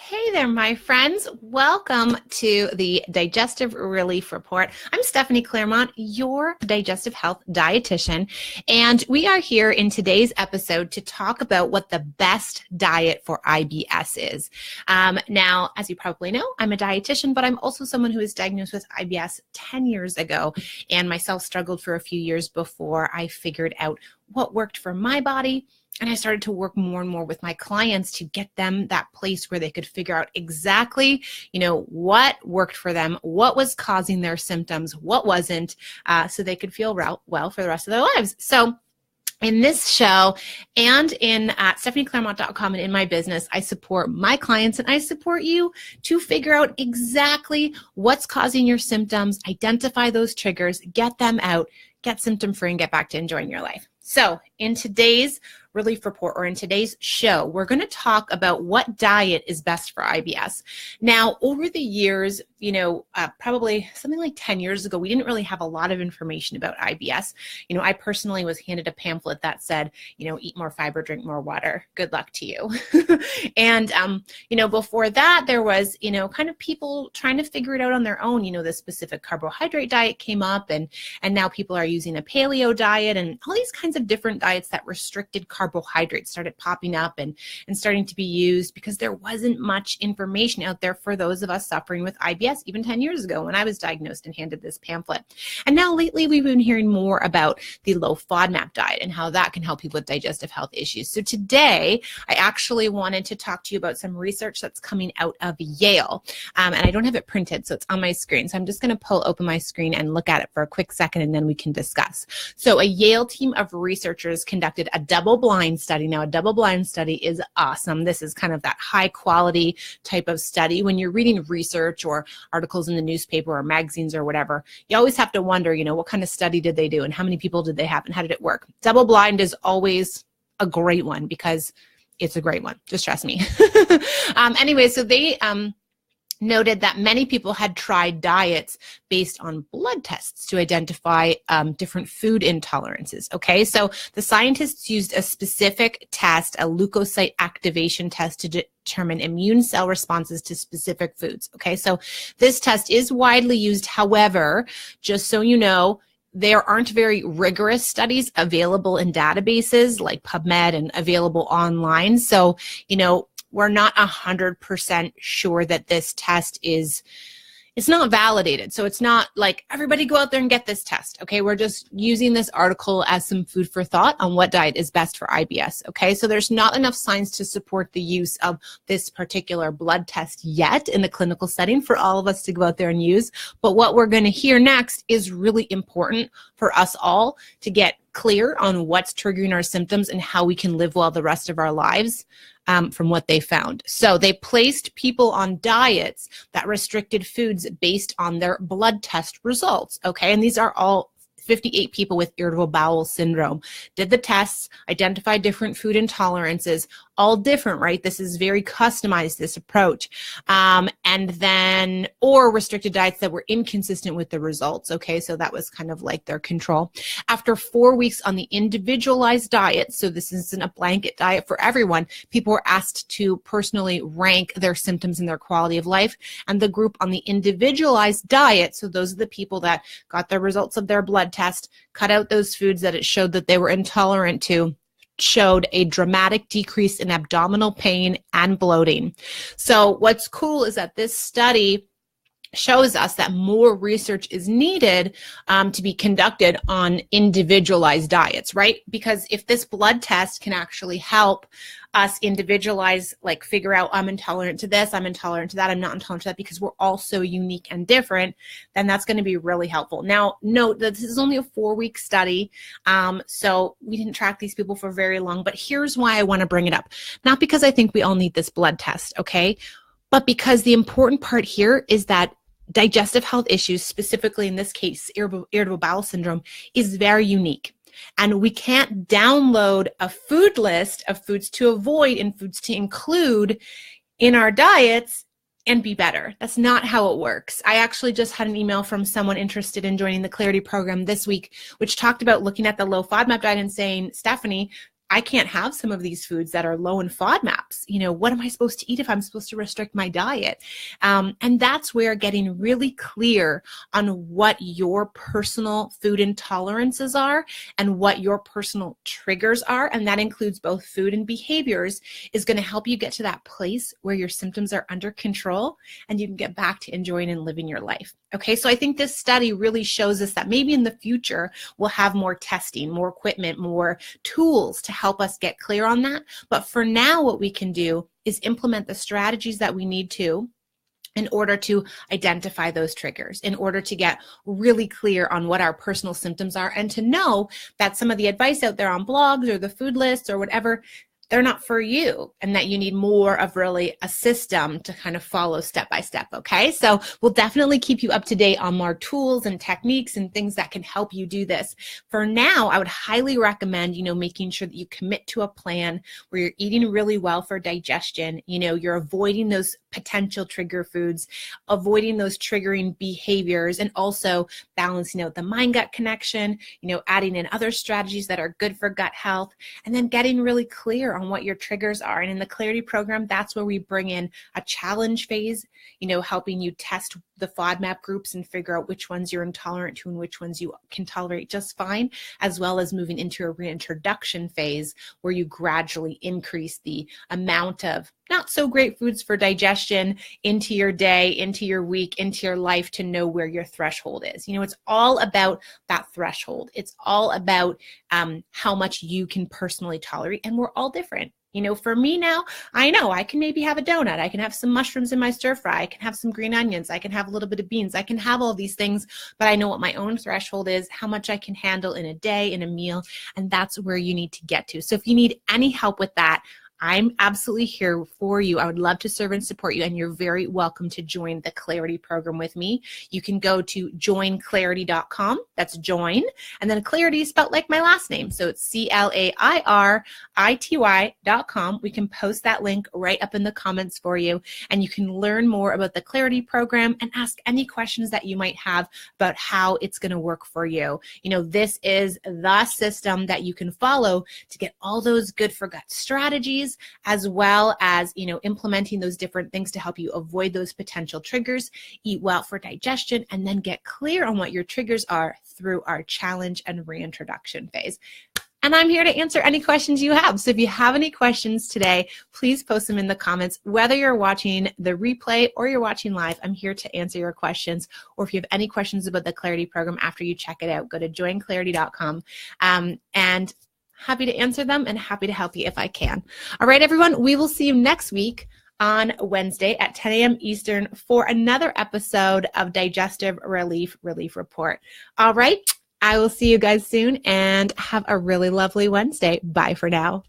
Hey there, my friends. Welcome to the Digestive Relief Report. I'm Stephanie Clairmont, your Digestive Health Dietitian, and we are here in today's episode to talk about what the best diet for IBS is. Now, as you probably know, I'm a dietitian, but I'm also someone who was diagnosed with IBS 10 years ago, and myself struggled for a few years before I figured out what worked for my body. And I started to work more and more with my clients to get them that place where they could figure out exactly, what worked for them, what was causing their symptoms, what wasn't, so they could feel well for the rest of their lives. So in this show and in stephanieclairmont.com and in my business, I support my clients and I support you to figure out exactly what's causing your symptoms, identify those triggers, get them out, get symptom free, and get back to enjoying your life. So in today's relief report, or in today's show, we're going to talk about what diet is best for IBS. Now, over the years, probably something like 10 years ago, we didn't really have a lot of information about IBS. I personally was handed a pamphlet that said, eat more fiber, drink more water. Good luck to you. And, before that, there was, kind of people trying to figure it out on their own. The specific carbohydrate diet came up, and now people are using a paleo diet, and all these kinds of different diets that restricted carbohydrates started popping up and starting to be used because there wasn't much information out there for those of us suffering with IBS even 10 years ago when I was diagnosed and handed this pamphlet. And now lately we've been hearing more about the low FODMAP diet and how that can help people with digestive health issues. So today I actually wanted to talk to you about some research that's coming out of Yale. And I don't have it printed, so it's on my screen. So I'm just going to pull open my screen and look at it for a quick second, and then we can discuss. So a Yale team of researchers conducted a double-blind study. Now, a double-blind study is awesome. This is kind of that high-quality type of study. When you're reading research or articles in the newspaper or magazines or whatever, you always have to wonder, what kind of study did they do and how many people did they have and how did it work? Double-blind is always a great one because it's a great one. Just trust me. Anyway, so they noted that many people had tried diets based on blood tests to identify different food intolerances. Okay, so the scientists used a specific test, a leukocyte activation test, to determine immune cell responses to specific foods. Okay, so this test is widely used. However, just so you know, there aren't very rigorous studies available in databases like PubMed and available online. So, we're not 100% sure that this test it's not validated. So it's not like everybody go out there and get this test. Okay, we're just using this article as some food for thought on what diet is best for IBS. Okay, so there's not enough science to support the use of this particular blood test yet in the clinical setting for all of us to go out there and use. But what we're going to hear next is really important for us all to get clear on what's triggering our symptoms and how we can live well the rest of our lives from what they found. So they placed people on diets that restricted foods based on their blood test results. Okay, and these are all 58 people with irritable bowel syndrome. Did the tests, identified different food intolerances, all different, right? This is very customized, this approach. Or restricted diets that were inconsistent with the results. Okay, so that was kind of like their control. After 4 weeks on the individualized diet, so this isn't a blanket diet for everyone, people were asked to personally rank their symptoms and their quality of life. And the group on the individualized diet, so those are the people that got the results of their blood test, cut out those foods that it showed that they were intolerant to, showed a dramatic decrease in abdominal pain and bloating. So what's cool is that this study shows us that more research is needed to be conducted on individualized diets, right? Because if this blood test can actually help us individualize, like figure out I'm intolerant to this, I'm intolerant to that, I'm not intolerant to that, because we're all so unique and different, then that's going to be really helpful. Now, note that this is only a 4-week study, so we didn't track these people for very long, but here's why I want to bring it up. Not because I think we all need this blood test, okay? But because the important part here is that digestive health issues, specifically in this case, irritable bowel syndrome, is very unique. And we can't download a food list of foods to avoid and foods to include in our diets and be better. That's not how it works. I actually just had an email from someone interested in joining the Clarity program this week, which talked about looking at the low FODMAP diet and saying, Stephanie, I can't have some of these foods that are low in FODMAPs. What am I supposed to eat if I'm supposed to restrict my diet? And that's where getting really clear on what your personal food intolerances are and what your personal triggers are, and that includes both food and behaviors, is going to help you get to that place where your symptoms are under control and you can get back to enjoying and living your life. Okay, so I think this study really shows us that maybe in the future we'll have more testing, more equipment, more tools to help us get clear on that. But for now, what we can do is implement the strategies that we need to in order to identify those triggers, in order to get really clear on what our personal symptoms are, and to know that some of the advice out there on blogs or the food lists or whatever, they're not for you, and that you need more of really a system to kind of follow step by step, okay? So we'll definitely keep you up to date on more tools and techniques and things that can help you do this. For now, I would highly recommend, making sure that you commit to a plan where you're eating really well for digestion, you're avoiding those potential trigger foods, avoiding those triggering behaviors, and also balancing out the mind-gut connection, adding in other strategies that are good for gut health, and then getting really clear on what your triggers are. And in the Clarity program, that's where we bring in a challenge phase, helping you test the FODMAP groups and figure out which ones you're intolerant to and which ones you can tolerate just fine, as well as moving into a reintroduction phase where you gradually increase the amount of not so great foods for digestion into your day, into your week, into your life, to know where your threshold is. It's all about that threshold. It's all about how much you can personally tolerate, and we're all different. For me now, I know I can maybe have a donut. I can have some mushrooms in my stir fry. I can have some green onions. I can have a little bit of beans. I can have all these things, but I know what my own threshold is, how much I can handle in a day, in a meal, and that's where you need to get to. So if you need any help with that, I'm absolutely here for you. I would love to serve and support you, and you're very welcome to join the Clarity program with me. You can go to joinclarity.com. That's join, and then Clarity is spelled like my last name. So it's CLAIRITY.com. We can post that link right up in the comments for you, and you can learn more about the Clarity program and ask any questions that you might have about how it's going to work for you. This is the system that you can follow to get all those good for gut strategies, as well as, implementing those different things to help you avoid those potential triggers, eat well for digestion, and then get clear on what your triggers are through our challenge and reintroduction phase. And I'm here to answer any questions you have. So if you have any questions today, please post them in the comments. Whether you're watching the replay or you're watching live, I'm here to answer your questions. Or if you have any questions about the Clarity program after you check it out, go to joinclarity.com. And happy to answer them and happy to help you if I can. All right, everyone, we will see you next week on Wednesday at 10 a.m. Eastern for another episode of Digestive Relief Report. All right, I will see you guys soon, and have a really lovely Wednesday. Bye for now.